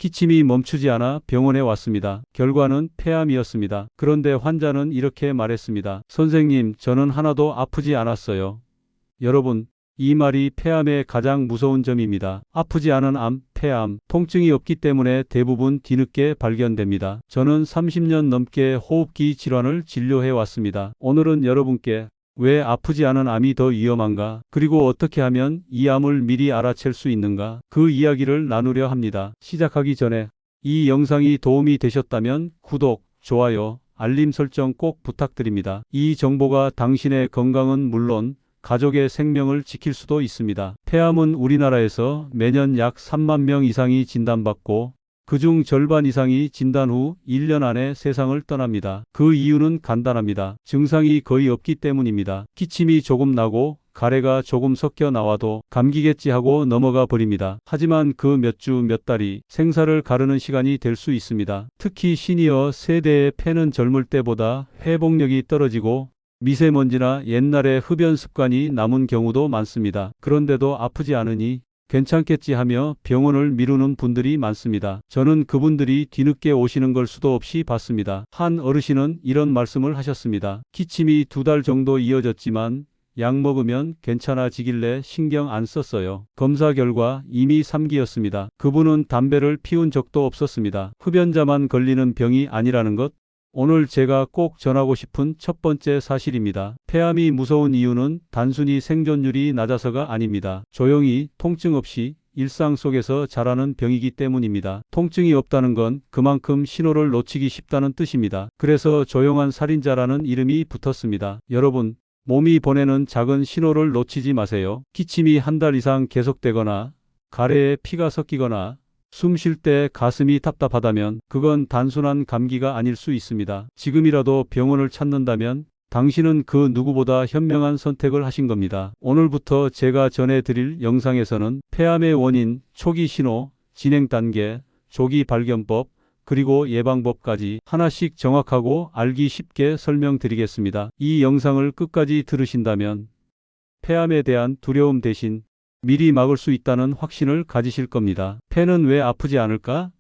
기침이 멈추지 않아 병원에 왔습니다. 결과는 폐암이었습니다. 그런데 환자는 이렇게 말했습니다. 선생님, 저는 하나도 아프지 않았어요. 여러분, 이 말이 폐암의 가장 무서운 점입니다. 아프지 않은 암, 폐암, 통증이 없기 때문에 대부분 뒤늦게 발견됩니다. 저는 30년 넘게 호흡기 질환을 진료해 왔습니다. 오늘은 여러분께 왜 아프지 않은 암이 더 위험한가? 그리고 어떻게 하면 이 암을 미리 알아챌 수 있는가? 그 이야기를 나누려 합니다. 시작하기 전에 이 영상이 도움이 되셨다면 구독, 좋아요, 알림 설정 꼭 부탁드립니다. 이 정보가 당신의 건강은 물론 가족의 생명을 지킬 수도 있습니다. 폐암은 우리나라에서 매년 약 3만 명 이상이 진단받고 그중 절반 이상이 진단 후 1년 안에 세상을 떠납니다. 그 이유는 간단합니다. 증상이 거의 없기 때문입니다. 기침이 조금 나고 가래가 조금 섞여 나와도 감기겠지 하고 넘어가 버립니다. 하지만 그 몇 주 몇 달이 생사를 가르는 시간이 될 수 있습니다. 특히 시니어 세대의 폐는 젊을 때보다 회복력이 떨어지고 미세먼지나 옛날의 흡연 습관이 남은 경우도 많습니다. 그런데도 아프지 않으니 괜찮겠지 하며 병원을 미루는 분들이 많습니다. 저는 그분들이 뒤늦게 오시는 걸 수도 없이 봤습니다. 한 어르신은 이런 말씀을 하셨습니다. 기침이 2달 정도 이어졌지만 약 먹으면 괜찮아지길래 신경 안 썼어요. 검사 결과 이미 3기였습니다. 그분은 담배를 피운 적도 없었습니다. 흡연자만 걸리는 병이 아니라는 것, 오늘 제가 꼭 전하고 싶은 첫 번째 사실입니다. 폐암이 무서운 이유는 단순히 생존율이 낮아서가 아닙니다. 조용히 통증 없이 일상 속에서 자라는 병이기 때문입니다. 통증이 없다는 건 그만큼 신호를 놓치기 쉽다는 뜻입니다. 그래서 조용한 살인자라는 이름이 붙었습니다. 여러분, 몸이 보내는 작은 신호를 놓치지 마세요. 기침이 한 달 이상 계속되거나 가래에 피가 섞이거나 숨 쉴 때 가슴이 답답하다면 그건 단순한 감기가 아닐 수 있습니다. 지금이라도 병원을 찾는다면 당신은 그 누구보다 현명한 선택을 하신 겁니다. 오늘부터 제가 전해드릴 영상에서는 폐암의 원인, 초기 신호, 진행 단계, 조기 발견법, 그리고 예방법까지 하나씩 정확하고 알기 쉽게 설명드리겠습니다. 이 영상을 끝까지 들으신다면 폐암에 대한 두려움 대신 미리 막을 수 있다는 확신을 가지실 겁니다. 폐는 왜 아프지 않을까?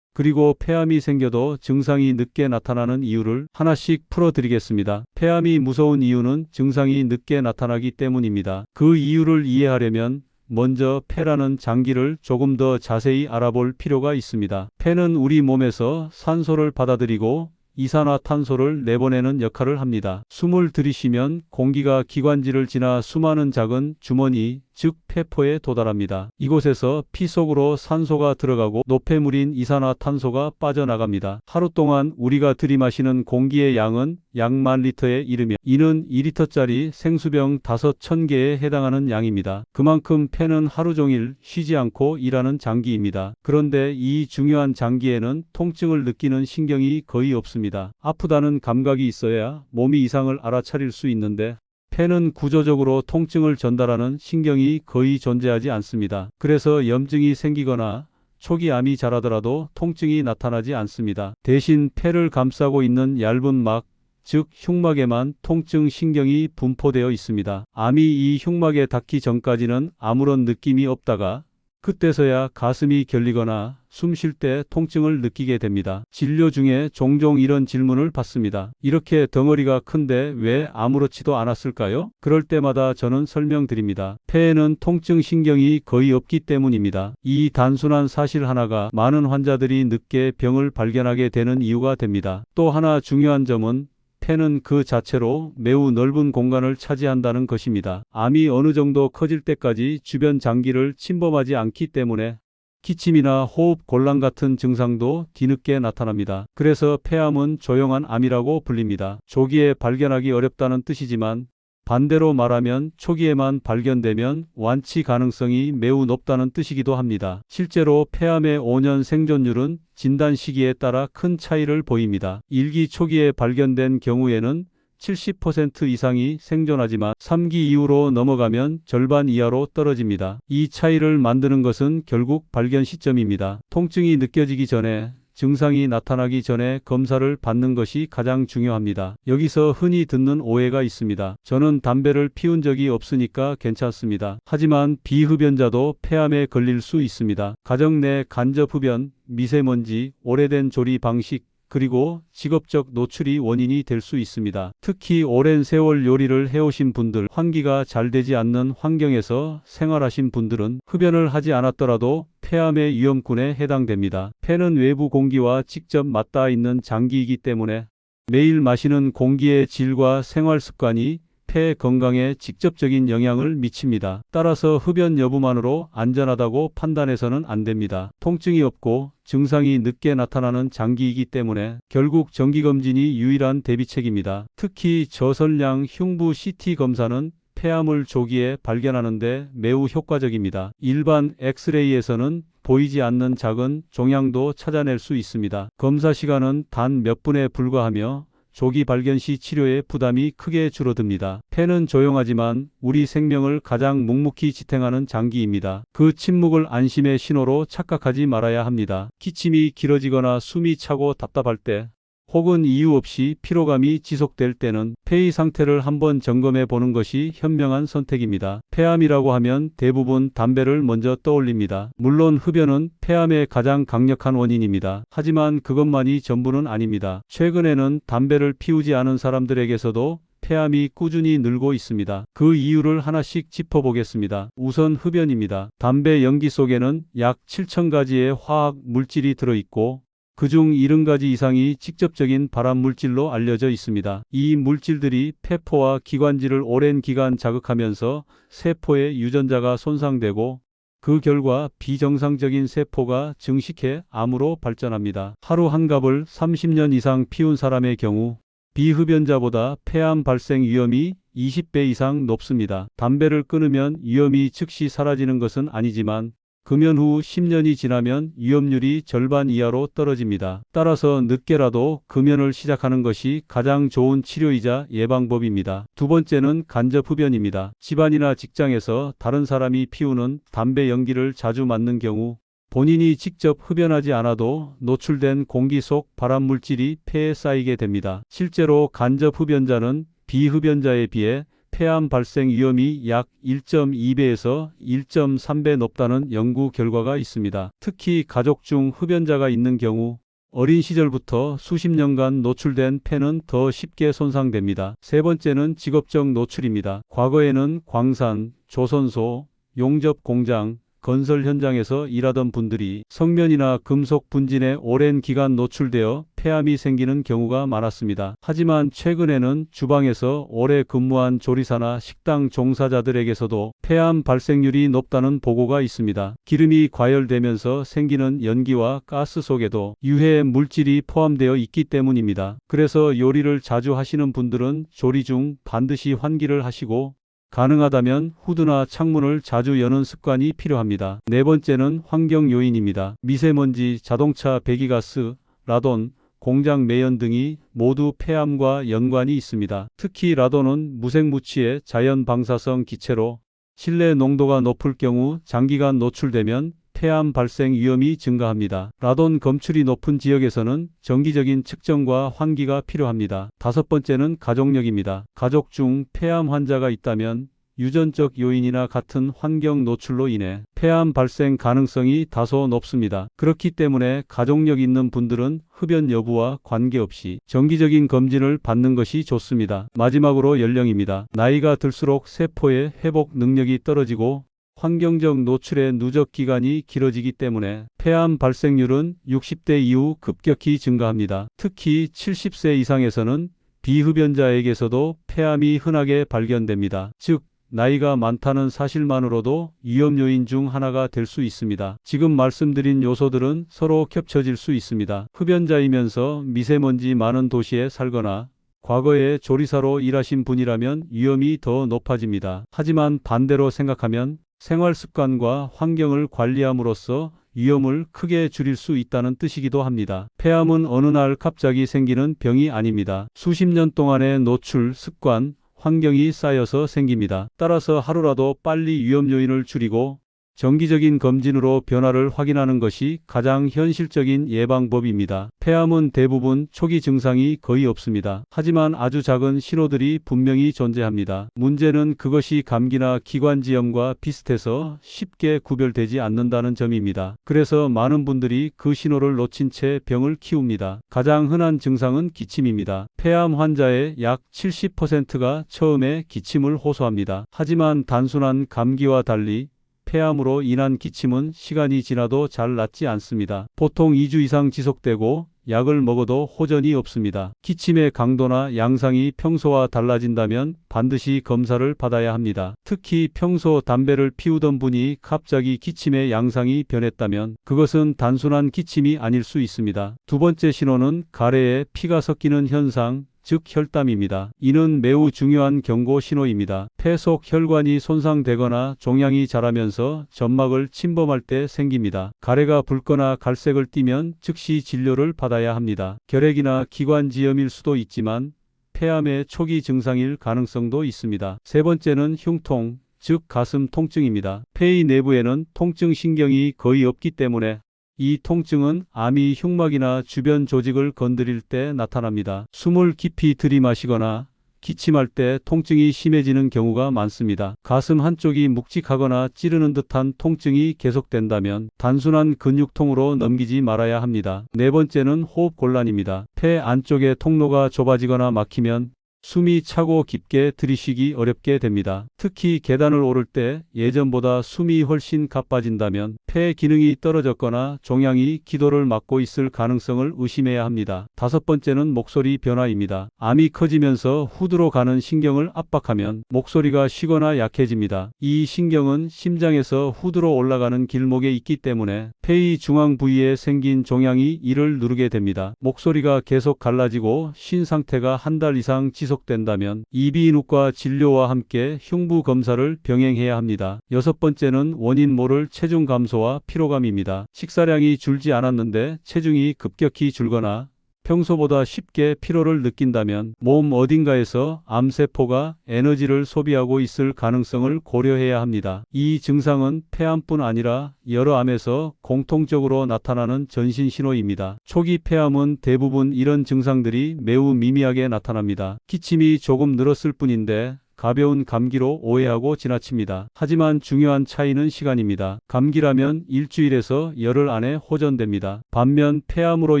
그리고 폐암이 생겨도 증상이 늦게 나타나는 이유를 하나씩 풀어드리겠습니다. 폐암이 무서운 이유는 증상이 늦게 나타나기 때문입니다. 그 이유를 이해하려면 먼저 폐라는 장기를 조금 더 자세히 알아볼 필요가 있습니다. 폐는 우리 몸에서 산소를 받아들이고 이산화탄소를 내보내는 역할을 합니다. 숨을 들이쉬면 공기가 기관지를 지나 수많은 작은 주머니, 즉 폐포에 도달합니다. 이곳에서 피 속으로 산소가 들어가고 노폐물인 이산화탄소가 빠져나갑니다. 하루 동안 우리가 들이마시는 공기의 양은 약 10,000리터에 이르며 이는 2리터짜리 생수병 5,000개에 해당하는 양입니다. 그만큼 폐는 하루 종일 쉬지 않고 일하는 장기입니다. 그런데 이 중요한 장기에는 통증을 느끼는 신경이 거의 없습니다. 아프다는 감각이 있어야 몸이 이상을 알아차릴 수 있는데 폐는 구조적으로 통증을 전달하는 신경이 거의 존재하지 않습니다. 그래서 염증이 생기거나 초기 암이 자라더라도 통증이 나타나지 않습니다. 대신 폐를 감싸고 있는 얇은 막, 즉 흉막에만 통증 신경이 분포되어 있습니다. 암이 이 흉막에 닿기 전까지는 아무런 느낌이 없다가 그때서야 가슴이 결리거나 숨 쉴 때 통증을 느끼게 됩니다. 진료 중에 종종 이런 질문을 받습니다. 이렇게 덩어리가 큰데 왜 아무렇지도 않았을까요? 그럴 때마다 저는 설명드립니다. 폐에는 통증 신경이 거의 없기 때문입니다. 이 단순한 사실 하나가 많은 환자들이 늦게 병을 발견하게 되는 이유가 됩니다. 또 하나 중요한 점은 폐는 그 자체로 매우 넓은 공간을 차지한다는 것입니다. 암이 어느 정도 커질 때까지 주변 장기를 침범하지 않기 때문에 기침이나 호흡 곤란 같은 증상도 뒤늦게 나타납니다. 그래서 폐암은 조용한 암이라고 불립니다. 조기에 발견하기 어렵다는 뜻이지만 반대로 말하면 초기에만 발견되면 완치 가능성이 매우 높다는 뜻이기도 합니다. 실제로 폐암의 5년 생존율은 진단 시기에 따라 큰 차이를 보입니다. 1기 초기에 발견된 경우에는 70% 이상이 생존하지만 3기 이후로 넘어가면 절반 이하로 떨어집니다. 이 차이를 만드는 것은 결국 발견 시점입니다. 통증이 느껴지기 전에 증상이 나타나기 전에 검사를 받는 것이 가장 중요합니다. 여기서 흔히 듣는 오해가 있습니다. 저는 담배를 피운 적이 없으니까 괜찮습니다. 하지만 비흡연자도 폐암에 걸릴 수 있습니다. 가정 내 간접 흡연, 미세먼지, 오래된 조리 방식, 그리고 직업적 노출이 원인이 될 수 있습니다. 특히 오랜 세월 요리를 해오신 분들, 환기가 잘 되지 않는 환경에서 생활하신 분들은 흡연을 하지 않았더라도 폐암의 위험군에 해당됩니다. 폐는 외부 공기와 직접 맞닿아 있는 장기이기 때문에 매일 마시는 공기의 질과 생활 습관이 폐 건강에 직접적인 영향을 미칩니다. 따라서 흡연 여부만으로 안전하다고 판단해서는 안 됩니다. 통증이 없고 증상이 늦게 나타나는 장기이기 때문에 결국 정기검진이 유일한 대비책입니다. 특히 저선량 흉부 CT 검사는 폐암을 조기에 발견하는 데 매우 효과적입니다. 일반 엑스레이에서는 보이지 않는 작은 종양도 찾아낼 수 있습니다. 검사 시간은 단 몇 분에 불과하며 조기 발견 시 치료의 부담이 크게 줄어듭니다. 폐는 조용하지만 우리 생명을 가장 묵묵히 지탱하는 장기입니다. 그 침묵을 안심의 신호로 착각하지 말아야 합니다. 기침이 길어지거나 숨이 차고 답답할 때, 혹은 이유 없이 피로감이 지속될 때는 폐의 상태를 한번 점검해 보는 것이 현명한 선택입니다. 폐암이라고 하면 대부분 담배를 먼저 떠올립니다. 물론 흡연은 폐암의 가장 강력한 원인입니다. 하지만 그것만이 전부는 아닙니다. 최근에는 담배를 피우지 않은 사람들에게서도 폐암이 꾸준히 늘고 있습니다. 그 이유를 하나씩 짚어보겠습니다. 우선 흡연입니다. 담배 연기 속에는 약 7,000가지의 화학 물질이 들어있고 그중 70가지 이상이 직접적인 발암물질로 알려져 있습니다. 이 물질들이 폐포와 기관지를 오랜 기간 자극하면서 세포의 유전자가 손상되고 그 결과 비정상적인 세포가 증식해 암으로 발전합니다. 하루 한 갑을 30년 이상 피운 사람의 경우 비흡연자보다 폐암 발생 위험이 20배 이상 높습니다. 담배를 끊으면 위험이 즉시 사라지는 것은 아니지만 금연 후 10년이 지나면 위험률이 절반 이하로 떨어집니다. 따라서 늦게라도 금연을 시작하는 것이 가장 좋은 치료이자 예방법입니다. 두 번째는 간접 흡연입니다. 집안이나 직장에서 다른 사람이 피우는 담배 연기를 자주 맡는 경우 본인이 직접 흡연하지 않아도 노출된 공기 속 발암물질이 폐에 쌓이게 됩니다. 실제로 간접 흡연자는 비흡연자에 비해 폐암 발생 위험이 약 1.2배에서 1.3배 높다는 연구 결과가 있습니다. 특히 가족 중 흡연자가 있는 경우 어린 시절부터 수십 년간 노출된 폐는 더 쉽게 손상됩니다. 세 번째는 직업적 노출입니다. 과거에는 광산, 조선소, 용접 공장, 건설 현장에서 일하던 분들이 성면이나 금속 분진에 오랜 기간 노출되어 폐암이 생기는 경우가 많았습니다. 하지만 최근에는 주방에서 오래 근무한 조리사나 식당 종사자들에게서도 폐암 발생률이 높다는 보고가 있습니다. 기름이 과열되면서 생기는 연기와 가스 속에도 유해 물질이 포함되어 있기 때문입니다. 그래서 요리를 자주 하시는 분들은 조리 중 반드시 환기를 하시고 가능하다면 후드나 창문을 자주 여는 습관이 필요합니다. 네 번째는 환경 요인입니다. 미세먼지, 자동차 배기가스, 라돈, 공장 매연 등이 모두 폐암과 연관이 있습니다. 특히 라돈은 무색무취의 자연 방사성 기체로 실내 농도가 높을 경우 장기간 노출되면 폐암 발생 위험이 증가합니다. 라돈 검출이 높은 지역에서는 정기적인 측정과 환기가 필요합니다. 다섯 번째는 가족력입니다. 가족 중 폐암 환자가 있다면 유전적 요인이나 같은 환경 노출로 인해 폐암 발생 가능성이 다소 높습니다. 그렇기 때문에 가족력 있는 분들은 흡연 여부와 관계없이 정기적인 검진을 받는 것이 좋습니다. 마지막으로 연령입니다. 나이가 들수록 세포의 회복 능력이 떨어지고 환경적 노출의 누적 기간이 길어지기 때문에 폐암 발생률은 60대 이후 급격히 증가합니다. 특히 70세 이상에서는 비흡연자에게서도 폐암이 흔하게 발견됩니다. 즉, 나이가 많다는 사실만으로도 위험 요인 중 하나가 될 수 있습니다. 지금 말씀드린 요소들은 서로 겹쳐질 수 있습니다. 흡연자이면서 미세먼지 많은 도시에 살거나 과거에 조리사로 일하신 분이라면 위험이 더 높아집니다. 하지만 반대로 생각하면 생활 습관과 환경을 관리함으로써 위험을 크게 줄일 수 있다는 뜻이기도 합니다. 폐암은 어느 날 갑자기 생기는 병이 아닙니다. 수십 년 동안의 노출, 습관, 환경이 쌓여서 생깁니다. 따라서 하루라도 빨리 위험 요인을 줄이고 정기적인 검진으로 변화를 확인하는 것이 가장 현실적인 예방법입니다. 폐암은 대부분 초기 증상이 거의 없습니다. 하지만 아주 작은 신호들이 분명히 존재합니다. 문제는 그것이 감기나 기관지염과 비슷해서 쉽게 구별되지 않는다는 점입니다. 그래서 많은 분들이 그 신호를 놓친 채 병을 키웁니다. 가장 흔한 증상은 기침입니다. 폐암 환자의 약 70%가 처음에 기침을 호소합니다. 하지만 단순한 감기와 달리 폐암으로 인한 기침은 시간이 지나도 잘 낫지 않습니다. 보통 2주 이상 지속되고 약을 먹어도 호전이 없습니다. 기침의 강도나 양상이 평소와 달라진다면 반드시 검사를 받아야 합니다. 특히 평소 담배를 피우던 분이 갑자기 기침의 양상이 변했다면 그것은 단순한 기침이 아닐 수 있습니다. 두 번째 신호는 가래에 피가 섞이는 현상, 즉 혈담입니다. 이는 매우 중요한 경고 신호입니다. 폐 속 혈관이 손상되거나 종양이 자라면서 점막을 침범할 때 생깁니다. 가래가 붉거나 갈색을 띠면 즉시 진료를 받아야 합니다. 결핵이나 기관지염일 수도 있지만 폐암의 초기 증상일 가능성도 있습니다. 세 번째는 흉통, 즉 가슴 통증입니다. 폐의 내부에는 통증 신경이 거의 없기 때문에 이 통증은 암이 흉막이나 주변 조직을 건드릴 때 나타납니다. 숨을 깊이 들이마시거나 기침할 때 통증이 심해지는 경우가 많습니다. 가슴 한쪽이 묵직하거나 찌르는 듯한 통증이 계속된다면 단순한 근육통으로 넘기지 말아야 합니다. 네 번째는 호흡 곤란입니다. 폐 안쪽의 통로가 좁아지거나 막히면 숨이 차고 깊게 들이쉬기 어렵게 됩니다. 특히 계단을 오를 때 예전보다 숨이 훨씬 가빠진다면 폐 기능이 떨어졌거나 종양이 기도를 막고 있을 가능성을 의심해야 합니다. 다섯 번째는 목소리 변화입니다. 암이 커지면서 후두로 가는 신경을 압박하면 목소리가 쉬거나 약해집니다. 이 신경은 심장에서 후두로 올라가는 길목에 있기 때문에 폐의 중앙 부위에 생긴 종양이 이를 누르게 됩니다. 목소리가 계속 갈라지고 쉰 상태가 한 달 이상 지속된다면 이비인후과 진료와 함께 흉부 검사를 병행해야 합니다. 여섯 번째는 원인 모를 체중 감소와 피로감입니다. 식사량이 줄지 않았는데 체중이 급격히 줄거나 평소보다 쉽게 피로를 느낀다면 몸 어딘가에서 암세포가 에너지를 소비하고 있을 가능성을 고려해야 합니다. 이 증상은 폐암뿐 아니라 여러 암에서 공통적으로 나타나는 전신 신호입니다. 초기 폐암은 대부분 이런 증상들이 매우 미미하게 나타납니다. 기침이 조금 늘었을 뿐인데 가벼운 감기로 오해하고 지나칩니다. 하지만 중요한 차이는 시간입니다. 감기라면 일주일에서 열흘 안에 호전됩니다. 반면 폐암으로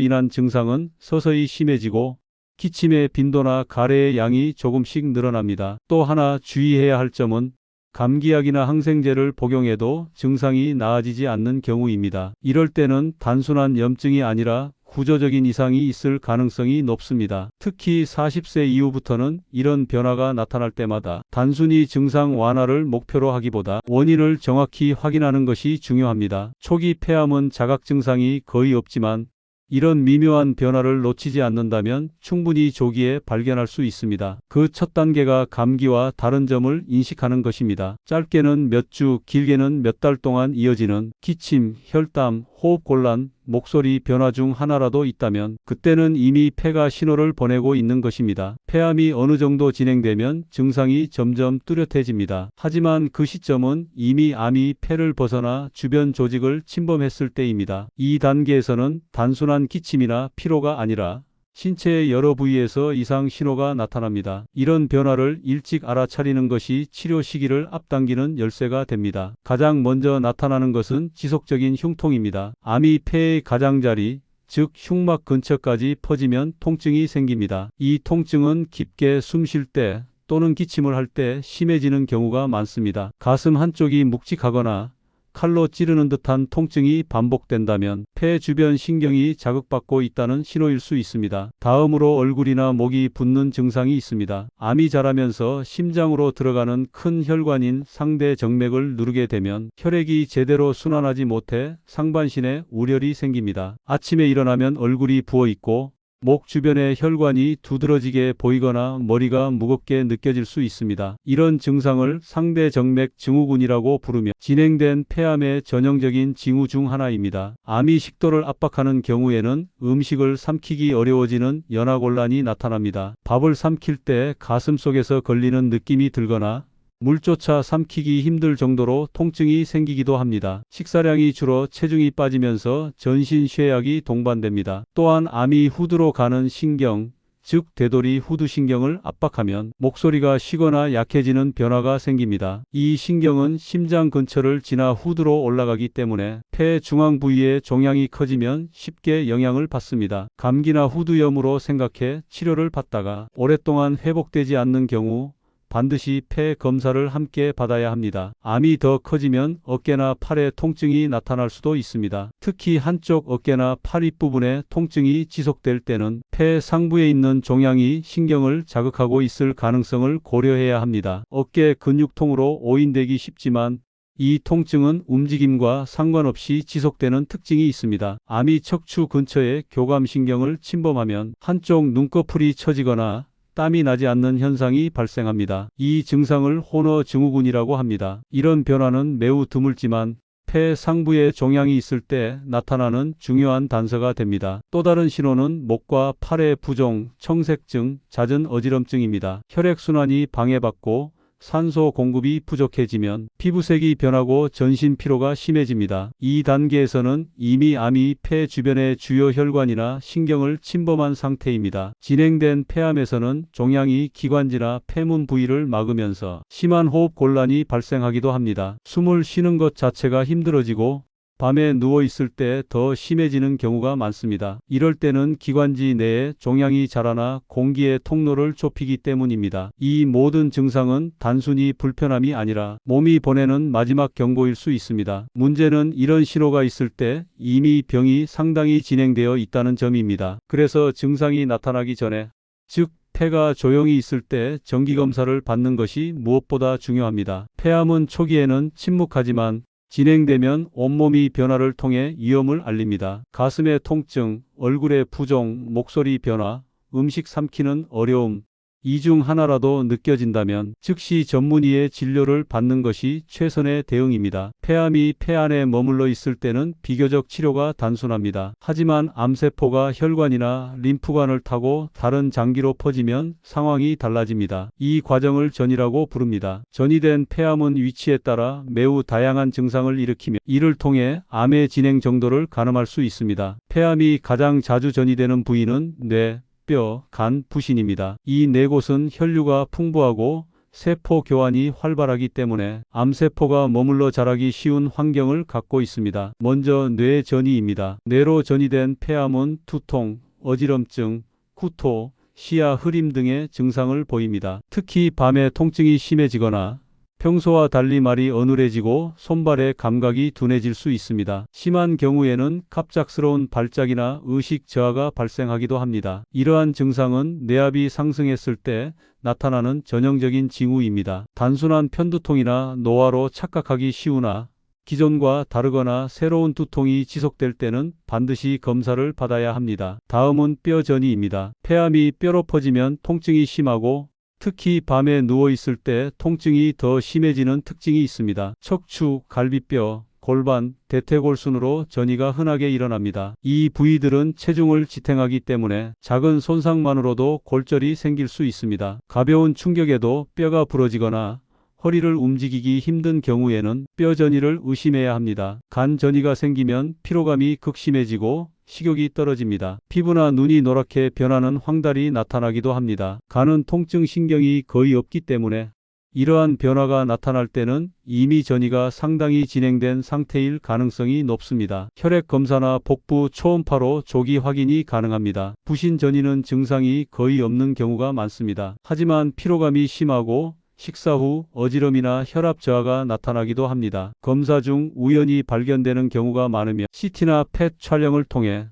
인한 증상은 서서히 심해지고 기침의 빈도나 가래의 양이 조금씩 늘어납니다. 또 하나 주의해야 할 점은 감기약이나 항생제를 복용해도 증상이 나아지지 않는 경우입니다. 이럴 때는 단순한 염증이 아니라 구조적인 이상이 있을 가능성이 높습니다. 특히 40세 이후부터는 이런 변화가 나타날 때마다 단순히 증상 완화를 목표로 하기보다 원인을 정확히 확인하는 것이 중요합니다. 초기 폐암은 자각 증상이 거의 없지만 이런 미묘한 변화를 놓치지 않는다면 충분히 조기에 발견할 수 있습니다. 그 첫 단계가 감기와 다른 점을 인식하는 것입니다. 짧게는 몇 주, 길게는 몇 달 동안 이어지는 기침, 혈담, 호흡곤란, 목소리 변화 중 하나라도 있다면 그때는 이미 폐가 신호를 보내고 있는 것입니다. 폐암이 어느 정도 진행되면 증상이 점점 뚜렷해집니다. 하지만 그 시점은 이미 암이 폐를 벗어나 주변 조직을 침범했을 때입니다. 이 단계에서는 단순한 기침이나 피로가 아니라 신체의 여러 부위에서 이상 신호가 나타납니다. 이런 변화를 일찍 알아차리는 것이 치료 시기를 앞당기는 열쇠가 됩니다. 가장 먼저 나타나는 것은 지속적인 흉통입니다. 암이 폐의 가장자리, 즉 흉막 근처까지 퍼지면 통증이 생깁니다. 이 통증은 깊게 숨 쉴 때 또는 기침을 할 때 심해지는 경우가 많습니다. 가슴 한쪽이 묵직하거나 칼로 찌르는 듯한 통증이 반복된다면 폐 주변 신경이 자극받고 있다는 신호일 수 있습니다. 다음으로 얼굴이나 목이 붓는 증상이 있습니다. 암이 자라면서 심장으로 들어가는 큰 혈관인 상대 정맥을 누르게 되면 혈액이 제대로 순환하지 못해 상반신에 우열이 생깁니다. 아침에 일어나면 얼굴이 부어 있고 목 주변의 혈관이 두드러지게 보이거나 머리가 무겁게 느껴질 수 있습니다. 이런 증상을 상대정맥 증후군이라고 부르며 진행된 폐암의 전형적인 징후 중 하나입니다. 암이 식도를 압박하는 경우에는 음식을 삼키기 어려워지는 연화곤란이 나타납니다. 밥을 삼킬 때 가슴 속에서 걸리는 느낌이 들거나 물조차 삼키기 힘들 정도로 통증이 생기기도 합니다. 식사량이 줄어 체중이 빠지면서 전신 쇠약이 동반됩니다. 또한 암이 후두로 가는 신경, 즉 대돌이 후두신경을 압박하면 목소리가 쉬거나 약해지는 변화가 생깁니다. 이 신경은 심장 근처를 지나 후두로 올라가기 때문에 폐 중앙 부위에 종양이 커지면 쉽게 영향을 받습니다. 감기나 후두염으로 생각해 치료를 받다가 오랫동안 회복되지 않는 경우 반드시 폐 검사를 함께 받아야 합니다. 암이 더 커지면 어깨나 팔에 통증이 나타날 수도 있습니다. 특히 한쪽 어깨나 팔 윗부분에 통증이 지속될 때는 폐 상부에 있는 종양이 신경을 자극하고 있을 가능성을 고려해야 합니다. 어깨 근육통으로 오인되기 쉽지만 이 통증은 움직임과 상관없이 지속되는 특징이 있습니다. 암이 척추 근처의 교감신경을 침범하면 한쪽 눈꺼풀이 처지거나 땀이 나지 않는 현상이 발생합니다. 이 증상을 호너 증후군이라고 합니다. 이런 변화는 매우 드물지만 폐 상부에 종양이 있을 때 나타나는 중요한 단서가 됩니다. 또 다른 신호는 목과 팔의 부종, 청색증, 잦은 어지럼증입니다. 혈액순환이 방해받고 산소 공급이 부족해지면 피부색이 변하고 전신 피로가 심해집니다. 이 단계에서는 이미 암이 폐 주변의 주요 혈관이나 신경을 침범한 상태입니다. 진행된 폐암에서는 종양이 기관지나 폐문 부위를 막으면서 심한 호흡 곤란이 발생하기도 합니다. 숨을 쉬는 것 자체가 힘들어지고 밤에 누워있을 때 더 심해지는 경우가 많습니다. 이럴 때는 기관지 내에 종양이 자라나 공기의 통로를 좁히기 때문입니다. 이 모든 증상은 단순히 불편함이 아니라 몸이 보내는 마지막 경고일 수 있습니다. 문제는 이런 신호가 있을 때 이미 병이 상당히 진행되어 있다는 점입니다. 그래서 증상이 나타나기 전에, 즉 폐가 조용히 있을 때 정기검사를 받는 것이 무엇보다 중요합니다. 폐암은 초기에는 침묵하지만 진행되면 온몸이 변화를 통해 위험을 알립니다. 가슴의 통증, 얼굴의 부종, 목소리 변화, 음식 삼키는 어려움, 이 중 하나라도 느껴진다면 즉시 전문의의 진료를 받는 것이 최선의 대응입니다. 폐암이 폐 안에 머물러 있을 때는 비교적 치료가 단순합니다. 하지만 암세포가 혈관이나 림프관을 타고 다른 장기로 퍼지면 상황이 달라집니다. 이 과정을 전이라고 부릅니다. 전이된 폐암은 위치에 따라 매우 다양한 증상을 일으키며 이를 통해 암의 진행 정도를 가늠할 수 있습니다. 폐암이 가장 자주 전이되는 부위는 뇌, 뼈, 간, 부신입니다. 이 네 곳은 혈류가 풍부하고 세포 교환이 활발하기 때문에 암세포가 머물러 자라기 쉬운 환경을 갖고 있습니다. 먼저 뇌 전이입니다. 뇌로 전이된 폐암은 두통, 어지럼증, 구토, 시야 흐림 등의 증상을 보입니다. 특히 밤에 통증이 심해지거나 평소와 달리 말이 어눌해지고 손발의 감각이 둔해질 수 있습니다. 심한 경우에는 갑작스러운 발작이나 의식 저하가 발생하기도 합니다. 이러한 증상은 뇌압이 상승했을 때 나타나는 전형적인 징후입니다. 단순한 편두통이나 노화로 착각하기 쉬우나 기존과 다르거나 새로운 두통이 지속될 때는 반드시 검사를 받아야 합니다. 다음은 뼈 전이입니다. 폐암이 뼈로 퍼지면 통증이 심하고 특히 밤에 누워있을 때 통증이 더 심해지는 특징이 있습니다. 척추, 갈비뼈, 골반, 대퇴골순으로 전이가 흔하게 일어납니다. 이 부위들은 체중을 지탱하기 때문에 작은 손상만으로도 골절이 생길 수 있습니다. 가벼운 충격에도 뼈가 부러지거나 허리를 움직이기 힘든 경우에는 뼈 전이를 의심해야 합니다. 간 전이가 생기면 피로감이 극심해지고 식욕이 떨어집니다. 피부나 눈이 노랗게 변하는 황달이 나타나기도 합니다. 간은 통증 신경이 거의 없기 때문에 이러한 변화가 나타날 때는 이미 전이가 상당히 진행된 상태일 가능성이 높습니다. 혈액 검사나 복부 초음파로 조기 확인이 가능합니다. 부신 전이는 증상이 거의 없는 경우가 많습니다. 하지만 피로감이 심하고 식사 후 어지럼이나 혈압 저하가 나타나기도 합니다. 검사 중 우연히 발견되는 경우가 많으며 CT나 펫 촬영을 통해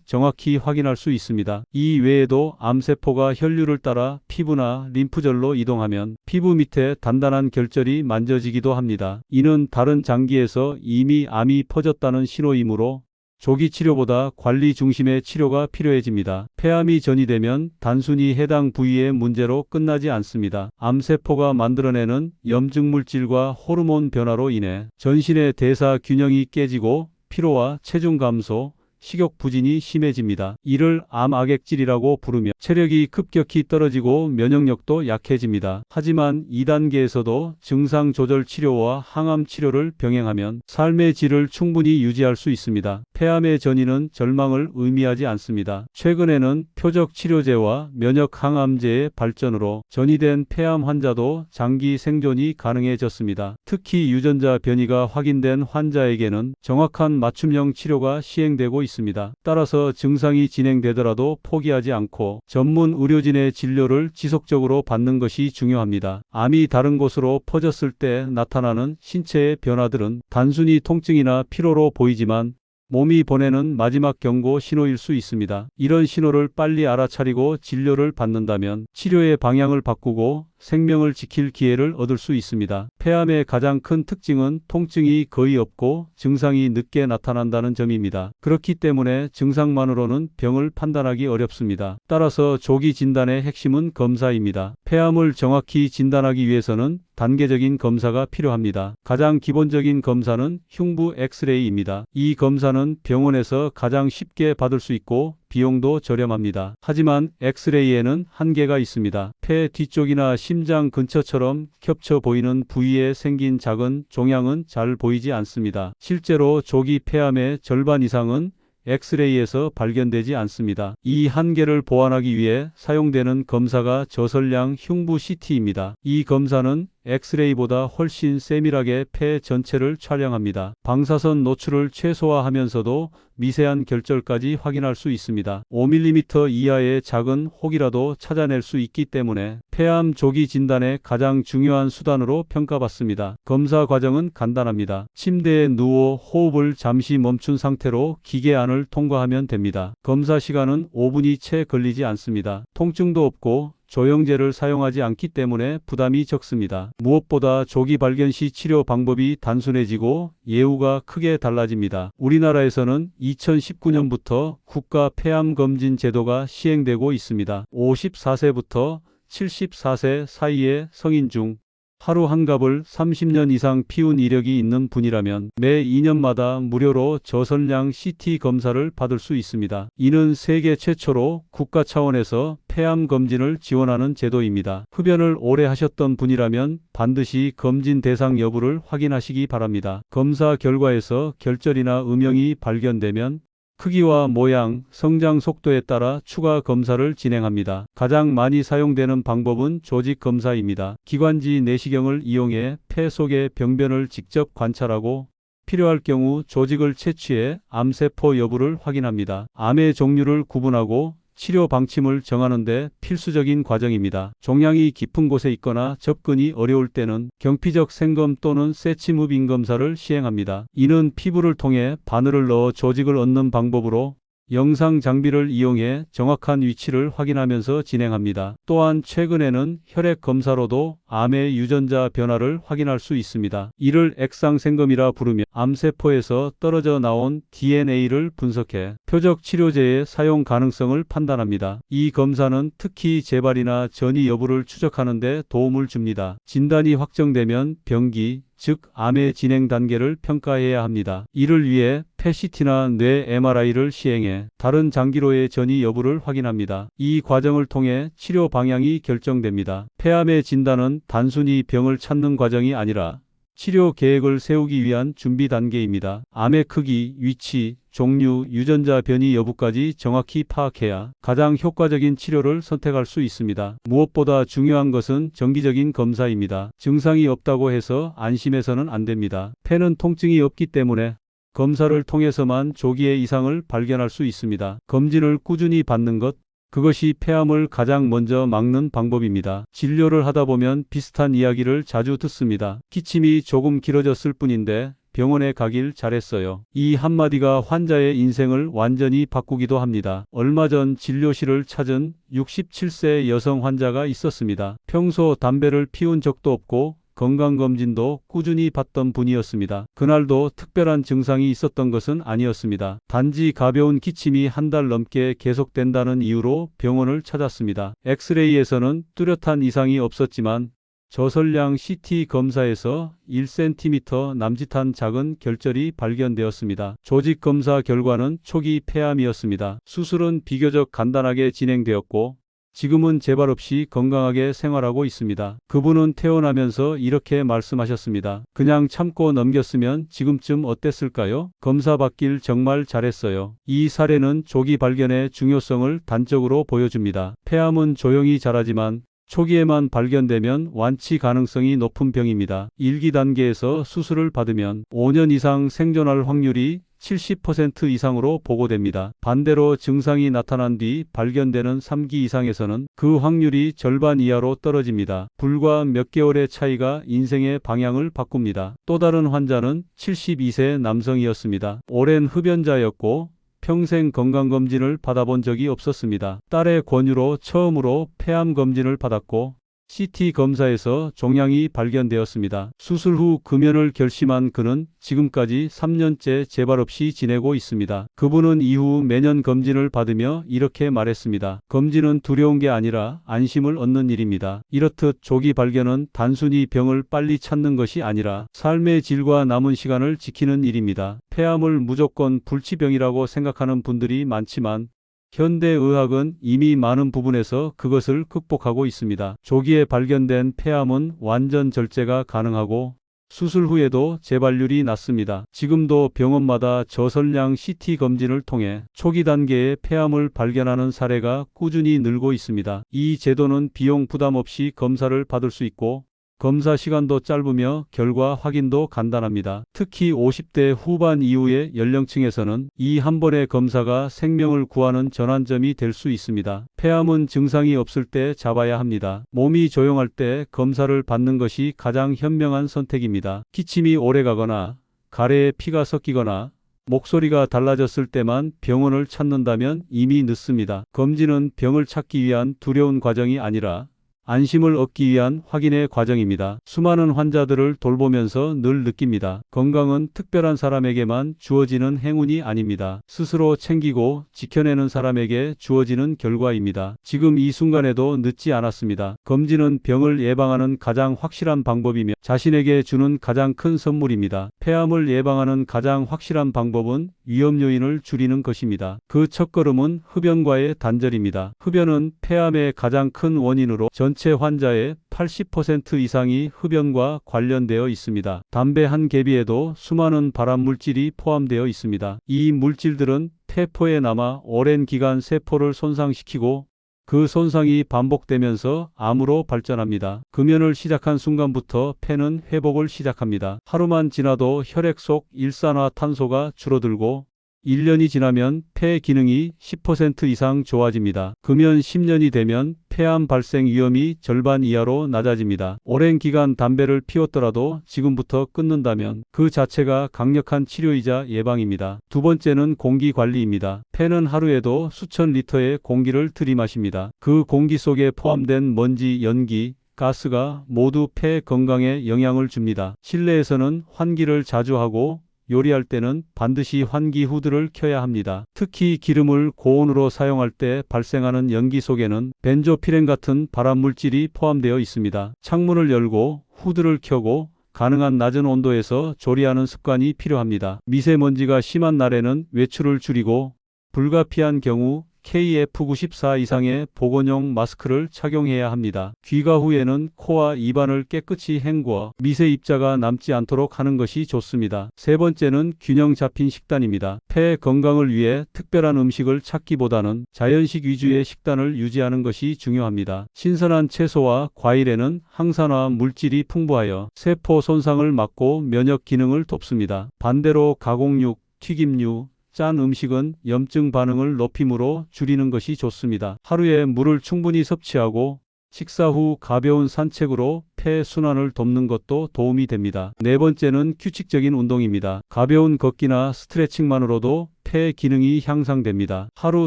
정확히 확인할 수 있습니다. 이 외에도 암세포가 혈류를 따라 피부나 림프절로 이동하면 피부 밑에 단단한 결절이 만져지기도 합니다. 이는 다른 장기에서 이미 암이 퍼졌다는 신호이므로 조기 치료보다 관리 중심의 치료가 필요해집니다. 폐암이 전이되면 단순히 해당 부위의 문제로 끝나지 않습니다. 암세포가 만들어내는 염증 물질과 호르몬 변화로 인해 전신의 대사 균형이 깨지고 피로와 체중 감소, 식욕 부진이 심해집니다. 이를 암악액질이라고 부르며 체력이 급격히 떨어지고 면역력도 약해집니다. 하지만 2단계에서도 증상 조절 치료와 항암 치료를 병행하면 삶의 질을 충분히 유지할 수 있습니다. 폐암의 전이는 절망을 의미하지 않습니다. 최근에는 표적 치료제와 면역 항암제의 발전으로 전이된 폐암 환자도 장기 생존이 가능해졌습니다. 특히 유전자 변이가 확인된 환자에게는 정확한 맞춤형 치료가 시행되고 있습니다. 따라서 증상이 진행되더라도 포기하지 않고 전문 의료진의 진료를 지속적으로 받는 것이 중요합니다. 암이 다른 곳으로 퍼졌을 때 나타나는 신체의 변화들은 단순히 통증이나 피로로 보이지만 몸이 보내는 마지막 경고 신호일 수 있습니다. 이런 신호를 빨리 알아차리고 진료를 받는다면 치료의 방향을 바꾸고 생명을 지킬 기회를 얻을 수 있습니다. 폐암의 가장 큰 특징은 통증이 거의 없고 증상이 늦게 나타난다는 점입니다. 그렇기 때문에 증상만으로는 병을 판단하기 어렵습니다. 따라서 조기 진단의 핵심은 검사입니다. 폐암을 정확히 진단하기 위해서는 단계적인 검사가 필요합니다. 가장 기본적인 검사는 흉부 엑스레이입니다. 이 검사는 병원에서 가장 쉽게 받을 수 있고 비용도 저렴합니다. 하지만 엑스레이에는 한계가 있습니다. 폐 뒤쪽이나 심장 근처처럼 겹쳐 보이는 부위에 생긴 작은 종양은 잘 보이지 않습니다. 실제로 조기 폐암의 절반 이상은 엑스레이에서 발견되지 않습니다. 이 한계를 보완하기 위해 사용되는 검사가 저설량 흉부 CT입니다. 이 검사는 엑스레이보다 훨씬 세밀하게 폐 전체를 촬영합니다. 방사선 노출을 최소화하면서도 미세한 결절까지 확인할 수 있습니다. 5mm 이하의 작은 혹이라도 찾아낼 수 있기 때문에 폐암 조기 진단의 가장 중요한 수단으로 평가받습니다. 검사 과정은 간단합니다. 침대에 누워 호흡을 잠시 멈춘 상태로 기계 안을 통과하면 됩니다. 검사 시간은 5분이 채 걸리지 않습니다. 통증도 없고 조영제를 사용하지 않기 때문에 부담이 적습니다. 무엇보다 조기 발견 시 치료 방법이 단순해지고 예후가 크게 달라집니다. 우리나라에서는 2019년부터 국가 폐암 검진 제도가 시행되고 있습니다. 54세부터 74세 사이의 성인 중 하루 한 갑을 30년 이상 피운 이력이 있는 분이라면 매 2년마다 무료로 저선량 CT 검사를 받을 수 있습니다. 이는 세계 최초로 국가 차원에서 폐암 검진을 지원하는 제도입니다. 흡연을 오래 하셨던 분이라면 반드시 검진 대상 여부를 확인하시기 바랍니다. 검사 결과에서 결절이나 음영이 발견되면 크기와 모양, 성장 속도에 따라 추가 검사를 진행합니다. 가장 많이 사용되는 방법은 조직 검사입니다. 기관지 내시경을 이용해 폐 속의 병변을 직접 관찰하고 필요할 경우 조직을 채취해 암세포 여부를 확인합니다. 암의 종류를 구분하고 치료 방침을 정하는 데 필수적인 과정입니다. 종양이 깊은 곳에 있거나 접근이 어려울 때는 경피적 생검 또는 세치무빙 검사를 시행합니다. 이는 피부를 통해 바늘을 넣어 조직을 얻는 방법으로 영상 장비를 이용해 정확한 위치를 확인하면서 진행합니다. 또한 최근에는 혈액 검사로도 암의 유전자 변화를 확인할 수 있습니다. 이를 액상생검이라 부르며 암세포에서 떨어져 나온 DNA를 분석해 표적 치료제의 사용 가능성을 판단합니다. 이 검사는 특히 재발이나 전이 여부를 추적하는 데 도움을 줍니다. 진단이 확정되면 병기, 즉 암의 진행 단계를 평가해야 합니다. 이를 위해 펫CT나 뇌 MRI를 시행해 다른 장기로의 전이 여부를 확인합니다. 이 과정을 통해 치료 방향이 결정됩니다. 폐암의 진단은 단순히 병을 찾는 과정이 아니라 치료 계획을 세우기 위한 준비 단계입니다. 암의 크기, 위치, 종류, 유전자 변이 여부까지 정확히 파악해야 가장 효과적인 치료를 선택할 수 있습니다. 무엇보다 중요한 것은 정기적인 검사입니다. 증상이 없다고 해서 안심해서는 안 됩니다. 폐는 통증이 없기 때문에 검사를 통해서만 조기의 이상을 발견할 수 있습니다. 검진을 꾸준히 받는 것, 그것이 폐암을 가장 먼저 막는 방법입니다. 진료를 하다 보면 비슷한 이야기를 자주 듣습니다. 기침이 조금 길어졌을 뿐인데 병원에 가길 잘했어요. 이 한마디가 환자의 인생을 완전히 바꾸기도 합니다. 얼마 전 진료실을 찾은 67세 여성 환자가 있었습니다. 평소 담배를 피운 적도 없고 건강검진도 꾸준히 받던 분이었습니다. 그날도 특별한 증상이 있었던 것은 아니었습니다. 단지 가벼운 기침이 한 달 넘게 계속된다는 이유로 병원을 찾았습니다. 엑스레이에서는 뚜렷한 이상이 없었지만 저설량 CT 검사에서 1cm 남짓한 작은 결절이 발견되었습니다. 조직 검사 결과는 초기 폐암이었습니다. 수술은 비교적 간단하게 진행되었고 지금은 재발 없이 건강하게 생활하고 있습니다. 그분은 퇴원하면서 이렇게 말씀하셨습니다. 그냥 참고 넘겼으면 지금쯤 어땠을까요? 검사 받길 정말 잘했어요. 이 사례는 조기 발견의 중요성을 단적으로 보여줍니다. 폐암은 조용히 자라지만 초기에만 발견되면 완치 가능성이 높은 병입니다. 1기 단계에서 수술을 받으면 5년 이상 생존할 확률이 70% 이상으로 보고됩니다. 반대로 증상이 나타난 뒤 발견되는 3기 이상에서는 그 확률이 절반 이하로 떨어집니다. 불과 몇 개월의 차이가 인생의 방향을 바꿉니다. 또 다른 환자는 72세 남성이었습니다. 오랜 흡연자였고 평생 건강검진을 받아본 적이 없었습니다. 딸의 권유로 처음으로 폐암 검진을 받았고 CT 검사에서 종양이 발견되었습니다. 수술 후 금연을 결심한 그는 지금까지 3년째 재발 없이 지내고 있습니다. 그분은 이후 매년 검진을 받으며 이렇게 말했습니다. 검진은 두려운 게 아니라 안심을 얻는 일입니다. 이렇듯 조기 발견은 단순히 병을 빨리 찾는 것이 아니라 삶의 질과 남은 시간을 지키는 일입니다. 폐암을 무조건 불치병이라고 생각하는 분들이 많지만 현대의학은 이미 많은 부분에서 그것을 극복하고 있습니다. 조기에 발견된 폐암은 완전 절제가 가능하고 수술 후에도 재발률이 낮습니다. 지금도 병원마다 저설량 CT 검진을 통해 초기 단계의 폐암을 발견하는 사례가 꾸준히 늘고 있습니다. 이 제도는 비용 부담 없이 검사를 받을 수 있고 검사 시간도 짧으며 결과 확인도 간단합니다. 특히 50대 후반 이후의 연령층에서는 이 한 번의 검사가 생명을 구하는 전환점이 될 수 있습니다. 폐암은 증상이 없을 때 잡아야 합니다. 몸이 조용할 때 검사를 받는 것이 가장 현명한 선택입니다. 기침이 오래가거나 가래에 피가 섞이거나 목소리가 달라졌을 때만 병원을 찾는다면 이미 늦습니다. 검진은 병을 찾기 위한 두려운 과정이 아니라 안심을 얻기 위한 확인의 과정입니다. 수많은 환자들을 돌보면서 늘 느낍니다. 건강은 특별한 사람에게만 주어지는 행운이 아닙니다. 스스로 챙기고 지켜내는 사람에게 주어지는 결과입니다. 지금 이 순간에도 늦지 않았습니다. 검진은 병을 예방하는 가장 확실한 방법이며 자신에게 주는 가장 큰 선물입니다. 폐암을 예방하는 가장 확실한 방법은 위험 요인을 줄이는 것입니다. 그 첫걸음은 흡연과의 단절입니다. 흡연은 폐암의 가장 큰 원인으로 전체 환자의 80% 이상이 흡연과 관련되어 있습니다. 담배 한 개비에도 수많은 발암 물질이 포함되어 있습니다. 이 물질들은 폐포에 남아 오랜 기간 세포를 손상시키고 그 손상이 반복되면서 암으로 발전합니다. 금연을 시작한 순간부터 폐는 회복을 시작합니다. 하루만 지나도 혈액 속 일산화탄소가 줄어들고 1년이 지나면 폐 기능이 10% 이상 좋아집니다. 금연 10년이 되면 폐암 발생 위험이 절반 이하로 낮아집니다. 오랜 기간 담배를 피웠더라도 지금부터 끊는다면 그 자체가 강력한 치료이자 예방입니다. 두 번째는 공기 관리입니다. 폐는 하루에도 수천 리터의 공기를 들이마십니다. 그 공기 속에 포함된 먼지, 연기, 가스가 모두 폐 건강에 영향을 줍니다. 실내에서는 환기를 자주 하고 요리할 때는 반드시 환기 후드를 켜야 합니다. 특히 기름을 고온으로 사용할 때 발생하는 연기 속에는 벤조피렌 같은 발암물질이 포함되어 있습니다. 창문을 열고 후드를 켜고 가능한 낮은 온도에서 조리하는 습관이 필요합니다. 미세먼지가 심한 날에는 외출을 줄이고 불가피한 경우 KF94 이상의 보건용 마스크를 착용해야 합니다. 귀가 후에는 코와 입안을 깨끗이 헹구어 미세 입자가 남지 않도록 하는 것이 좋습니다. 세 번째는 균형 잡힌 식단입니다. 폐 건강을 위해 특별한 음식을 찾기보다는 자연식 위주의 식단을 유지하는 것이 중요합니다. 신선한 채소와 과일에는 항산화 물질이 풍부하여 세포 손상을 막고 면역 기능을 돕습니다. 반대로 가공육, 튀김류, 짠 음식은 염증 반응을 높임으로 줄이는 것이 좋습니다. 하루에 물을 충분히 섭취하고 식사 후 가벼운 산책으로 폐 순환을 돕는 것도 도움이 됩니다. 네 번째는 규칙적인 운동입니다. 가벼운 걷기나 스트레칭만으로도 폐 기능이 향상됩니다. 하루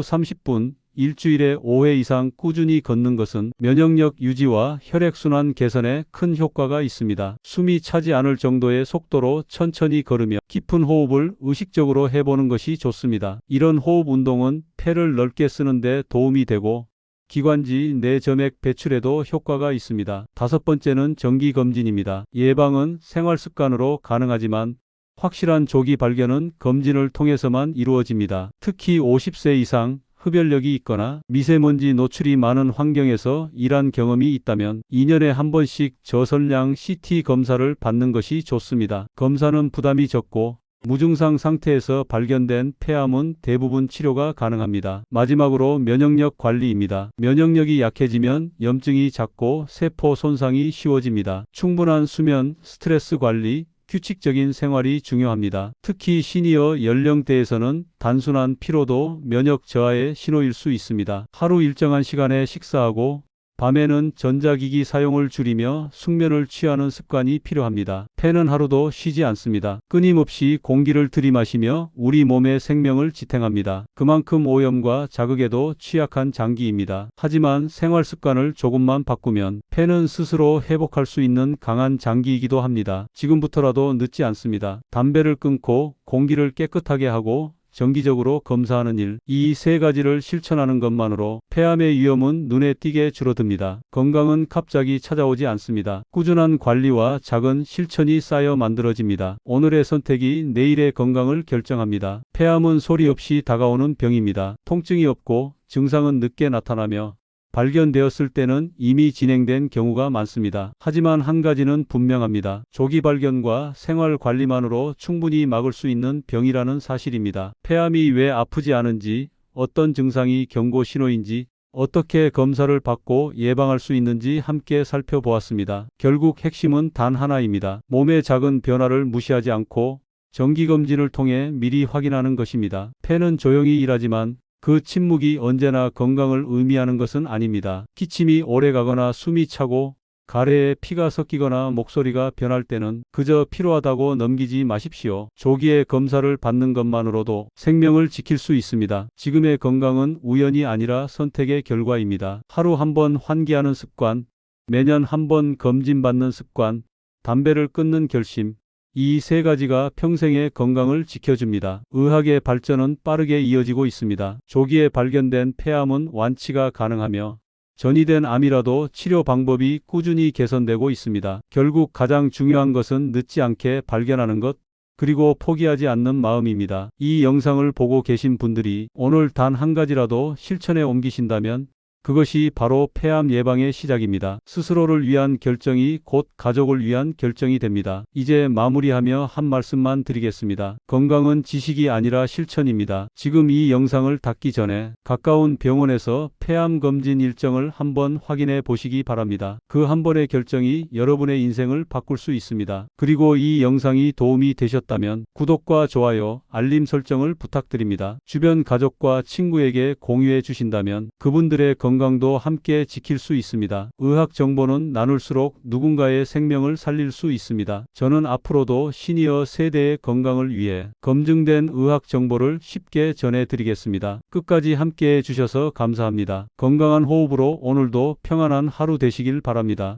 30분, 일주일에 5회 이상 꾸준히 걷는 것은 면역력 유지와 혈액순환 개선에 큰 효과가 있습니다. 숨이 차지 않을 정도의 속도로 천천히 걸으며 깊은 호흡을 의식적으로 해보는 것이 좋습니다. 이런 호흡 운동은 폐를 넓게 쓰는 데 도움이 되고 기관지 내점액 배출에도 효과가 있습니다. 다섯 번째는 정기검진입니다. 예방은 생활습관으로 가능하지만 확실한 조기 발견은 검진을 통해서만 이루어집니다. 특히 50세 이상 흡연력이 있거나 미세먼지 노출이 많은 환경에서 일한 경험이 있다면 2년에 한 번씩 저선량 CT 검사를 받는 것이 좋습니다. 검사는 부담이 적고 무증상 상태에서 발견된 폐암은 대부분 치료가 가능합니다. 마지막으로 면역력 관리입니다. 면역력이 약해지면 염증이 잦고 세포 손상이 쉬워집니다. 충분한 수면, 스트레스 관리, 규칙적인 생활이 중요합니다. 특히 시니어 연령대에서는 단순한 피로도 면역 저하의 신호일 수 있습니다. 하루 일정한 시간에 식사하고 밤에는 전자기기 사용을 줄이며 숙면을 취하는 습관이 필요합니다. 폐는 하루도 쉬지 않습니다. 끊임없이 공기를 들이마시며 우리 몸의 생명을 지탱합니다. 그만큼 오염과 자극에도 취약한 장기입니다. 하지만 생활 습관을 조금만 바꾸면 폐는 스스로 회복할 수 있는 강한 장기이기도 합니다. 지금부터라도 늦지 않습니다. 담배를 끊고 공기를 깨끗하게 하고 정기적으로 검사하는 일, 이 세 가지를 실천하는 것만으로 폐암의 위험은 눈에 띄게 줄어듭니다. 건강은 갑자기 찾아오지 않습니다. 꾸준한 관리와 작은 실천이 쌓여 만들어집니다. 오늘의 선택이 내일의 건강을 결정합니다. 폐암은 소리 없이 다가오는 병입니다. 통증이 없고 증상은 늦게 나타나며 발견되었을 때는 이미 진행된 경우가 많습니다. 하지만 한 가지는 분명합니다. 조기 발견과 생활 관리만으로 충분히 막을 수 있는 병이라는 사실입니다. 폐암이 왜 아프지 않은지, 어떤 증상이 경고 신호인지, 어떻게 검사를 받고 예방할 수 있는지 함께 살펴보았습니다. 결국 핵심은 단 하나입니다. 몸의 작은 변화를 무시하지 않고 정기검진을 통해 미리 확인하는 것입니다. 폐는 조용히 일하지만 그 침묵이 언제나 건강을 의미하는 것은 아닙니다. 기침이 오래가거나 숨이 차고 가래에 피가 섞이거나 목소리가 변할 때는 그저 피로하다고 넘기지 마십시오. 조기에 검사를 받는 것만으로도 생명을 지킬 수 있습니다. 지금의 건강은 우연이 아니라 선택의 결과입니다. 하루 한 번 환기하는 습관, 매년 한 번 검진받는 습관, 담배를 끊는 결심, 이 세 가지가 평생의 건강을 지켜줍니다. 의학의 발전은 빠르게 이어지고 있습니다. 조기에 발견된 폐암은 완치가 가능하며 전이된 암이라도 치료 방법이 꾸준히 개선되고 있습니다. 결국 가장 중요한 것은 늦지 않게 발견하는 것, 그리고 포기하지 않는 마음입니다. 이 영상을 보고 계신 분들이 오늘 단 한 가지라도 실천에 옮기신다면 그것이 바로 폐암 예방의 시작입니다. 스스로를 위한 결정이 곧 가족을 위한 결정이 됩니다. 이제 마무리하며 한 말씀만 드리겠습니다. 건강은 지식이 아니라 실천입니다. 지금 이 영상을 닫기 전에 가까운 병원에서 폐암 검진 일정을 한번 확인해 보시기 바랍니다. 그 한 번의 결정이 여러분의 인생을 바꿀 수 있습니다. 그리고 이 영상이 도움이 되셨다면 구독과 좋아요, 알림 설정을 부탁드립니다. 주변 가족과 친구에게 공유해 주신다면 그분들의 건강도 함께 지킬 수 있습니다. 의학 정보는 나눌수록 누군가의 생명을 살릴 수 있습니다. 저는 앞으로도 시니어 세대의 건강을 위해 검증된 의학 정보를 쉽게 전해드리겠습니다. 끝까지 함께 해주셔서 감사합니다. 건강한 호흡으로 오늘도 평안한 하루 되시길 바랍니다.